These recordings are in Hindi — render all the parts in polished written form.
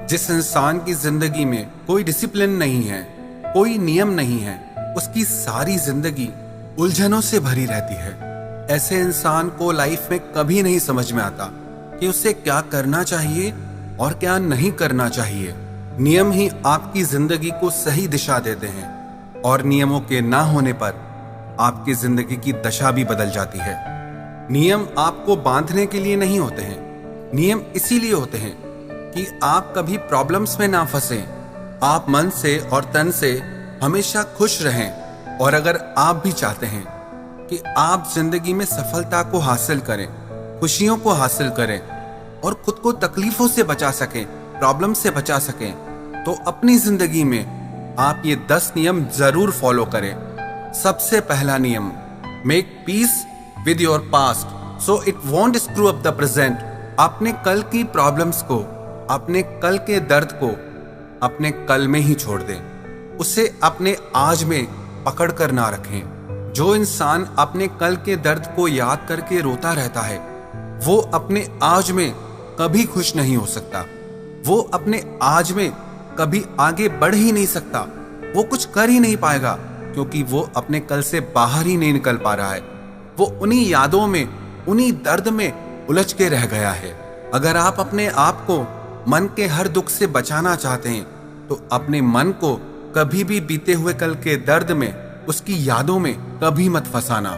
जिस इंसान की जिंदगी में कोई डिसिप्लिन नहीं है, कोई नियम नहीं है, उसकी सारी जिंदगी उलझनों से भरी रहती है। ऐसे इंसान को लाइफ में कभी नहीं समझ में आता कि उसे क्या करना चाहिए और क्या नहीं करना चाहिए। नियम ही आपकी जिंदगी को सही दिशा देते हैं और नियमों के ना होने पर आपकी जिंदगी की दशा भी बदल जाती है। नियम आपको बांधने के लिए नहीं होते हैं, नियम इसीलिए होते हैं कि आप कभी प्रॉब्लम्स में ना फंसे, आप मन से और तन से हमेशा खुश रहें। और अगर आप भी चाहते हैं कि आप जिंदगी में सफलता को हासिल करें, खुशियों को हासिल करें और खुद को तकलीफों से बचा सकें, प्रॉब्लम से बचा सकें, तो अपनी जिंदगी में आप ये 10 नियम जरूर फॉलो करें। सबसे पहला नियम, make peace with your past so it won't screw up the present. अपने कल की प्रॉब्लम्स को, अपने कल के दर्द को अपने कल में ही छोड़ दें, उसे अपने आज में पकड़ कर ना रखें। जो इंसान अपने कल के दर्द को याद करके रोता रहता है, वो अपने आज में कभी खुश नहीं हो सकता, वो अपने आज में कभी आगे बढ़ ही नहीं सकता, वो कुछ कर ही नहीं पाएगा, क्योंकि वो अपने कल से बाहर ही नहीं निकल पा रहा है। वो उन्हीं यादों में, उन्हीं दर्द में उलझ के रह गया है। अगर आप अपने आप को मन के हर दुख से बचाना चाहते हैं, तो अपने मन को कभी भी बीते हुए कल के दर्द में, उसकी यादों में कभी मत फंसाना।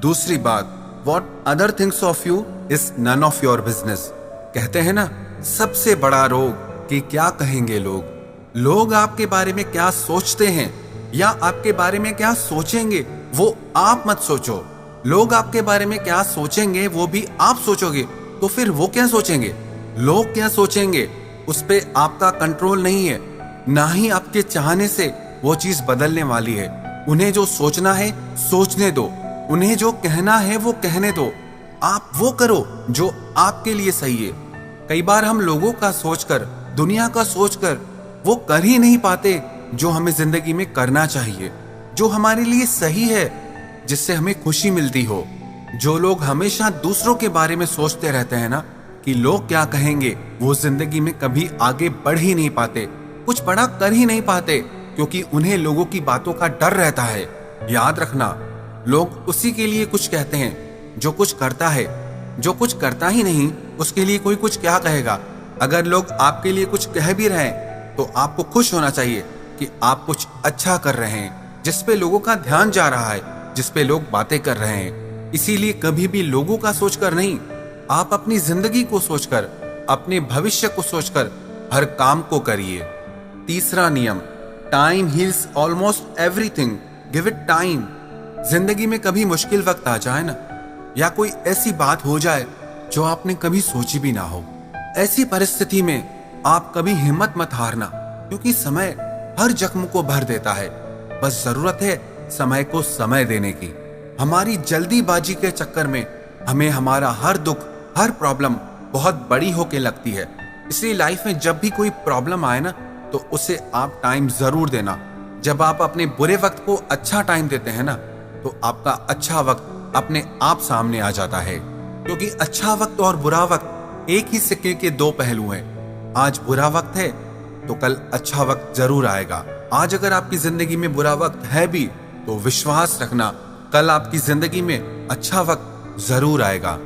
दूसरी बात, what other thinks of you is none of your business. कहते हैं ना, सबसे बड़ा रोग कि क्या कहेंगे लोग। लोग आपके बारे में क्या सोचते हैं या आपके बारे में क्या सोचेंगे, वो आप मत सोचो। लोग आपके बारे में क्या सोचेंगे वो भी आप सोचोगे, तो फिर वो क्या सोचेंगे, लोग क्या सोचेंगे, उस पे आपका कंट्रोल नहीं है। ना ही आपके चाहने से वो चीज बदलने वाली है। उन्हें जो सोचना है सोचने दो, उन्हें जो कहना है वो कहने दो। आप वो करो जो आपके लिए सही है। कई बार हम लोगों का सोचकर, दुनिया का सोचकर वो कर ही नहीं पाते जो हमें जिंदगी में करना चाहिए, जो हमारे लिए सही है, जिससे हमें खुशी मिलती हो। जो लोग हमेशा दूसरों के बारे में सोचते रहते हैं ना कि लोग क्या कहेंगे, वो जिंदगी में कभी आगे बढ़ ही नहीं पाते, कुछ बड़ा कर ही नहीं पाते, क्योंकि उन्हें लोगों की बातों का डर रहता है। याद रखना, लोग उसी के लिए कुछ कहते हैं जो कुछ करता है, जो कुछ करता ही नहीं उसके लिए कोई कुछ क्या कहेगा। अगर लोग आपके लिए कुछ कह भी रहे हैं तो आपको खुश होना चाहिए कि आप कुछ अच्छा कर रहे हैं, जिस पे लोगों का ध्यान जा रहा है, जिस पे लोग बातें कर रहे हैं। इसीलिए कभी भी लोगों का सोचकर नहीं, आप अपनी जिंदगी को सोचकर, अपने भविष्य को सोचकर हर काम को करिए। तीसरा नियम, time heals almost everything, give it time. जिंदगी में कभी मुश्किल वक्त आ जाए ना, या कोई ऐसी बात हो जाए जो आपने कभी सोची भी ना हो, ऐसी परिस्थिति में आप कभी हिम्मत मत हारना, क्योंकि समय हर जख्म को भर देता है। बस जरूरत है समय को समय देने की। हमारी जल्दीबाजी के चक्कर में हमें हमारा हर दुख, हर प्रॉब्लम बहुत बड़ी होके लगती है। इसलिए लाइफ में जब भी कोई प्रॉब्लम आए ना, तो उसे आप टाइम जरूर देना। जब आप अपने बुरे वक्त को अच्छा टाइम देते हैं ना, तो आपका अच्छा वक्त अपने आप सामने आ जाता है। क्योंकि अच्छा वक्त और बुरा वक्त एक ही सिक्के के दो पहलू हैं। आज बुरा वक्त है तो कल अच्छा वक्त जरूर आएगा। आज अगर आपकी जिंदगी में बुरा वक्त है भी, तो विश्वास रखना कल आपकी जिंदगी में अच्छा वक्त जरूर आएगा।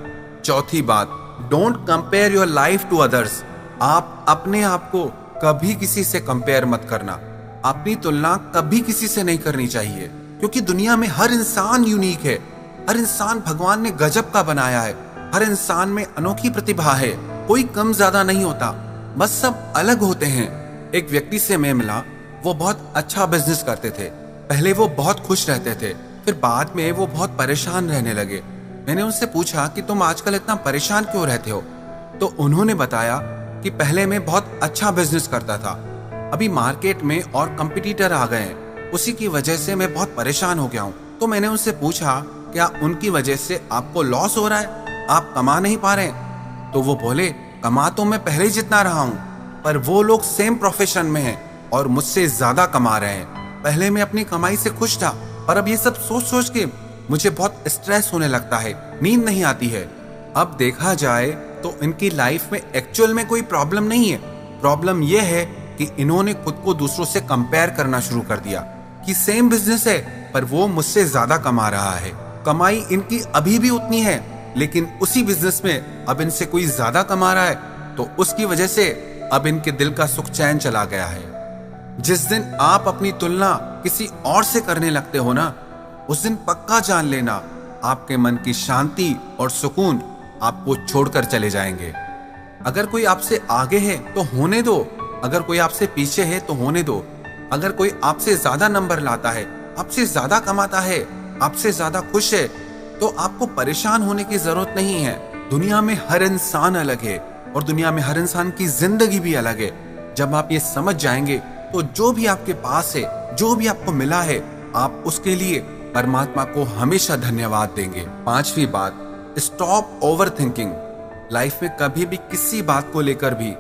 चौथी बात, don't compare your life to others. आप अपने आप को कभी किसी से कंपेयर मत करना। अपनी तुलना कभी किसी से नहीं करनी चाहिए, क्योंकि दुनिया में हर इंसान यूनिक है। हर इंसान भगवान ने गजब का बनाया है। हर इंसान में अनोखी प्रतिभा है। कोई कम ज्यादा नहीं होता, बस सब अलग होते हैं। एक व्यक्ति से मैं मिला, वो बहुत अच्छा बिजनेस करते थे। पहले वो बहुत खुश रहते थे, फिर बाद में वो बहुत परेशान रहने लगे। मैंने उनसे पूछा कि तुम आजकल इतना परेशान क्यों रहते हो? तो उन्होंने बताया कि पहले मैं बहुत अच्छा बिजनेस करता था, अभी मार्केट में और कंपटीटर आ गए हैं, उसी की वजह से मैं बहुत परेशान हो गया हूँ। तो मैंने उनसे पूछा, क्या उनकी वजह से आपको लॉस हो रहा है, आप कमा नहीं पा रहे हैं? तो वो बोले, कमा तो मैं पहले जितना रहा हूँ, पर वो लोग सेम प्रोफेशन में हैं और मुझसे ज्यादा कमा रहे हैं। पहले मैं अपनी कमाई से खुश था, पर अब ये सब सोच सोच के मुझे बहुत स्ट्रेस होने लगता है, नींद नहीं आती है। अब देखा जाए तो इनकी लाइफ में एक्चुअल में कोई प्रॉब्लम नहीं है, प्रॉब्लम यह है कि इन्होंने खुद को दूसरों से कंपेयर करना शुरू कर दिया कि सेम बिजनेस है पर वो मुझसे ज्यादा कमा रहा है, कमाई इनकी अभी भी उतनी है, लेकिन उसी बिजनेस में अब इनसे कोई ज्यादा कमा रहा है, तो उसकी वजह से अब इनके दिल का सुख चैन चला गया है। जिस दिन आप अपनी तुलना किसी और से करने लगते हो ना, उस दिन पक्का जान लेना आपके मन की शांति और सुकून आपको छोड़कर चले जाएंगे। अगर कोई आपसे आगे है तो होने दो, अगर कोई आपसे पीछे है तो होने दो। अगर कोई आपसे ज्यादा नंबर लाता है, आपसे ज्यादा कमाता है, आपसे ज्यादा खुश है, तो आपको परेशान होने की जरूरत नहीं है। दुनिया में हर इंसान अलग है और दुनिया में हर इंसान की जिंदगी भी अलग है। जब आप ये समझ जाएंगे तो जो भी आपके पास है, जो भी आपको मिला है, आप उसके लिए परमात्मा को हमेशा धन्यवाद देंगे। 5वीं बात, स्टॉप ओवर थिंकिंग। लाइफ में कभी भी किसी बात को लेकर भी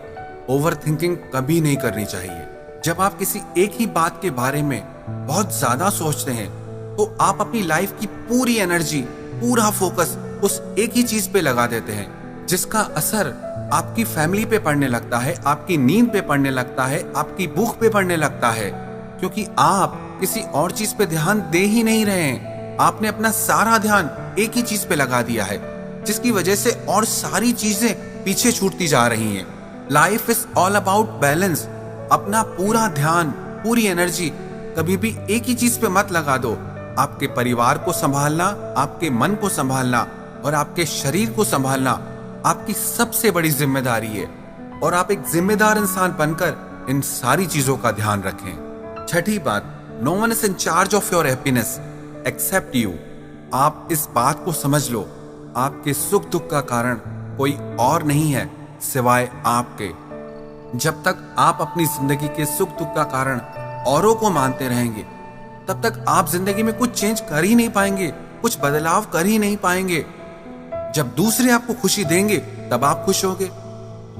ओवर थिंकिंग कभी नहीं करनी चाहिए। जब आप किसी एक ही बात के बारे में बहुत ज्यादा सोचते हैं तो आप अपनी लाइफ की पूरी एनर्जी, पूरा फोकस उस एक ही चीज पे लगा देते हैं, जिसका असर आपकी फैमिली पे पड़ने लगता है, आपकी नींद पे पड़ने लगता है, आपकी भूख पे पड़ने लगता है, क्योंकि आप किसी और चीज पे ध्यान दे ही नहीं रहे हैं। आपने अपना सारा ध्यान एक ही चीज पे लगा दिया है, जिसकी वजह से और सारी चीजें पीछे छूटती जा रही हैं। Life is all about balance. अपना पूरा ध्यान, पूरी एनर्जी कभी भी एक ही चीज पे मत लगा दो। आपके परिवार को संभालना, आपके मन को संभालना और आपके शरीर को संभालना आपकी सबसे बड़ी जिम्मेदारी है, और आप एक जिम्मेदार इंसान बनकर इन सारी चीजों का ध्यान रखें। 6ठी बात, no one is in charge of your happiness except you. आप इस बात को समझ लो, आपके सुख दुख का कारण कोई और नहीं है सिवाय आपके। जब तक आप अपनी जिंदगी के सुख दुख का कारण औरों को मानते रहेंगे, तब तक आप जिंदगी में कुछ चेंज कर ही नहीं पाएंगे, कुछ बदलाव कर ही नहीं पाएंगे। जब दूसरे आपको खुशी देंगे तब आप खुश होगे।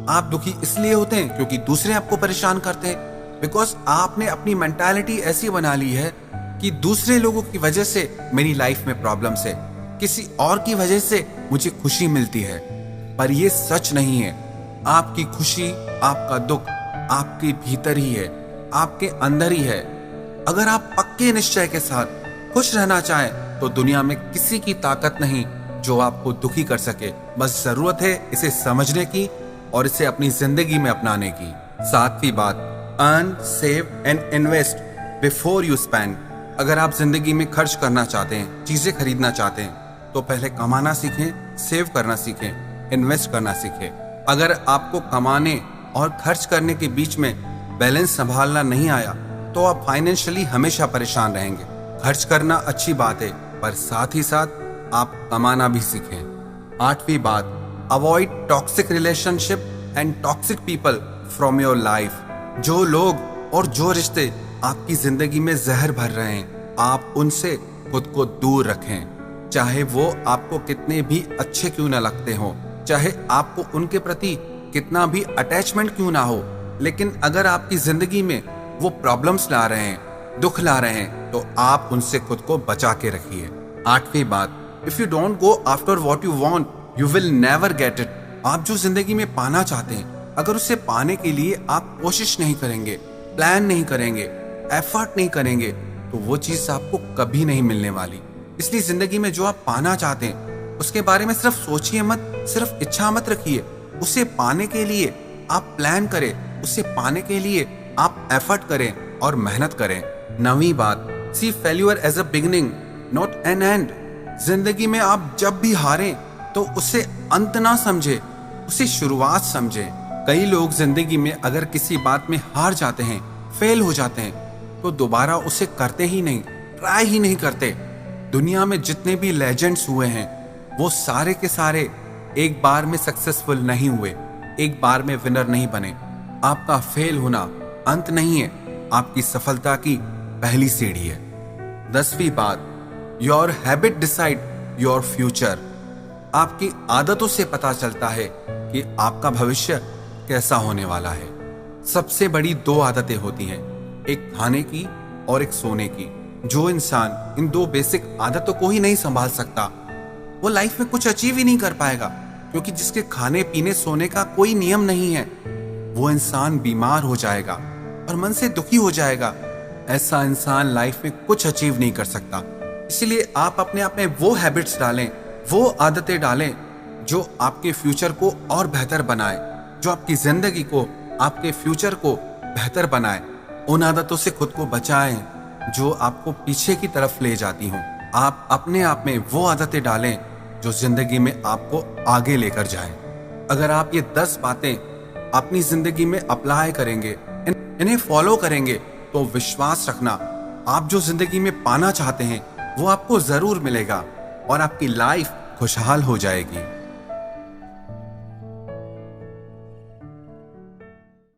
आप दुखी इसलिए होते हैं क्योंकि दूसरे आपको परेशान करते हैं, बिकॉज आपने अपनी मेंटालिटी ऐसी बना ली है कि दूसरे लोगों की वजह से मेरी लाइफ में प्रॉब्लम्स है, किसी और की वजह से मुझे खुशी मिलती है। पर यह सच नहीं है। आपकी खुशी, आपका दुख आपके भीतर ही है, आपके अंदर ही है। अगर आप पक्के निश्चय के साथ खुश रहना चाहें तो दुनिया में किसी की ताकत नहीं जो आपको दुखी कर सके। बस जरूरत है इसे समझने की और इसे अपनी जिंदगी में अपनाने की। 7वीं बात, earn, save and invest before you spend. अगर आप जिंदगी में खर्च करना चाहते हैं, चीजें खरीदना चाहते हैं, तो पहले कमाना सीखें, सेव करना सीखें, इन्वेस्ट करना सीखें। अगर आपको कमाने और खर्च करने के बीच में बैलेंस संभालना नहीं आया तो आप फाइनेंशियली हमेशा परेशान रहेंगे। खर्च करना अच्छी बात है, पर साथ ही साथ आप कमाना भी सीखें। 8वीं बात, avoid toxic relationship and toxic people from your life. जो लोग और जो रिश्ते आपकी जिंदगी में जहर भर रहे हैं, आप उनसे खुद को दूर रखें। चाहे वो आपको कितने भी अच्छे क्यों ना लगते हो, चाहे आपको उनके प्रति कितना भी अटैचमेंट क्यों ना हो, लेकिन अगर आपकी जिंदगी में वो प्रॉब्लम्स ला रहे हैं, दुख ला रहे हैं, तो आप उनसे खुद को बचा के रखिए। 8वीं बात, if you don't go after what you want you will never get it. आप जो जिंदगी में पाना चाहते हैं, अगर उसे पाने के लिए आप कोशिश नहीं करेंगे, प्लान नहीं करेंगे, एफर्ट नहीं करेंगे, तो वो चीज आपको कभी नहीं मिलने वाली। इसलिए जिंदगी में जो आप पाना चाहते हैं उसके बारे में सिर्फ सोचिए मत, सिर्फ इच्छा मत रखिए। उसे पाने के लिए आप प्लान करें, उसे पाने के लिए आप एफर्ट करें और मेहनत करें। 9वीं बात, see failure as a beginning not an end. जिंदगी में आप जब भी हारें तो उसे अंत ना समझे, उसे शुरुआत समझे। कई लोग जिंदगी में अगर किसी बात में हार जाते हैं, फेल हो जाते हैं, तो दोबारा उसे करते ही नहीं, ट्राई ही नहीं करते। दुनिया में जितने भी लेजेंड्स हुए हैं वो सारे के सारे एक बार में सक्सेसफुल नहीं हुए, एक बार में विनर नहीं बने। आपका फेल होना अंत नहीं है, आपकी सफलता की पहली सीढ़ी है। 10वीं बात, your habit decide your future. आपकी आदतों से पता चलता है कि आपका भविष्य कैसा होने वाला है। सबसे बड़ी 2 आदतें होती हैं, एक खाने की और एक सोने की। जो इंसान इन 2 बेसिक आदतों को ही नहीं संभाल सकता वो लाइफ में कुछ अचीव ही नहीं कर पाएगा, क्योंकि जिसके खाने पीने सोने का कोई नियम नहीं है, वो इंसान बीमार हो जाएगा और मन से दुखी हो जाएगा। ऐसा इंसान लाइफ में कुछ अचीव नहीं कर सकता। इसलिए आप अपने आप में वो हैबिट्स डालें, वो आदतें डालें जो आपके फ्यूचर को और बेहतर बनाए, जो आपकी जिंदगी को, आपके फ्यूचर को बेहतर बनाए। उन आदतों से खुद को बचाएं जो आपको पीछे की तरफ ले जाती हों। आप अपने आप में वो आदतें डालें जो जिंदगी में आपको आगे लेकर जाएं। अगर आप ये 10 बातें अपनी जिंदगी में अप्लाई करेंगे, इन्हें फॉलो करेंगे, तो विश्वास रखना, आप जो जिंदगी में पाना चाहते हैं वो आपको जरूर मिलेगा और आपकी लाइफ खुशहाल हो जाएगी।